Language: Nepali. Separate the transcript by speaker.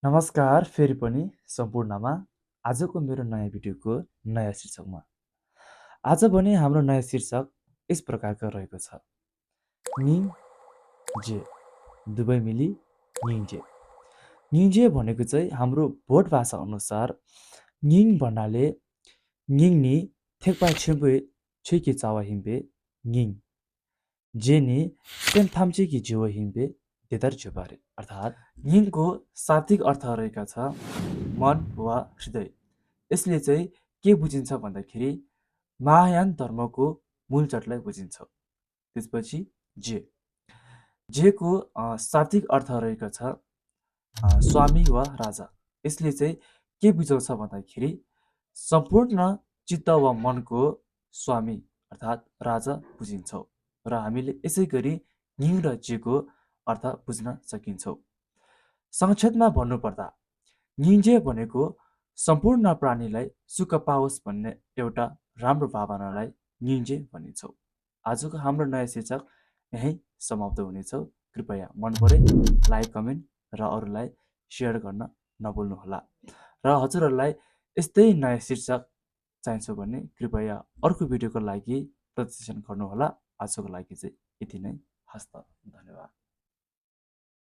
Speaker 1: नमस्कार फेरि पनि सम्पूर्णमा आजको मेरो नयाँ भिडियोको नयाँ शीर्षकमा। आज भने हाम्रो नयाँ शीर्षक यस प्रकारको रहेको छ। निङजे दुवै मिली निङजे। निङजे भनेको चाहिँ हाम्रो भोट भाषा अनुसार निङ भन्नाले निङनी थेक्पा छेबे छेकी चावा हिम्बे निङ जेनी सेम थाम्चेकी जिव हिम्बे देदर जुबारे। अर्थात् निङको शाब्दिक अर्थ रहेका छ मन वा हृदय। यसले चाहिँ के बुझिन्छ भन्दाखेरि महायान धर्मको मूलजटलाई बुझिन्छ। त्यसपछि जे जेको शाब्दिक अर्थ रहेको छ स्वामी वा राजा। यसले चाहिँ के बुझाउँछ भन्दाखेरि सम्पूर्ण चित्त वा मनको स्वामी अर्थात् राजा बुझिन्छौँ र हामीले यसै गरी निङ र जेको अर्थ बुझ्न सकिन्छौँ। संक्षेपमा भन्नुपर्दा निङजे भनेको सम्पूर्ण प्राणीलाई सुख पाओस् भन्ने एउटा राम्रो भावनालाई निङजे भनिन्छौँ। आजको हाम्रो नयाँ शीर्षक यहीँ समाप्त हुनेछ। कृपया मन परे लाइक कमेन्ट र अरूलाई सेयर गर्न नभुल्नुहोला र हजुरहरूलाई यस्तै नयाँ शीर्षक चाहिन्छ भने कृपया अर्को भिडियोको लागि प्रतीक्षा गर्नुहोला। आजको लागि चाहिँ यति नै। हस्त धन्यवाद।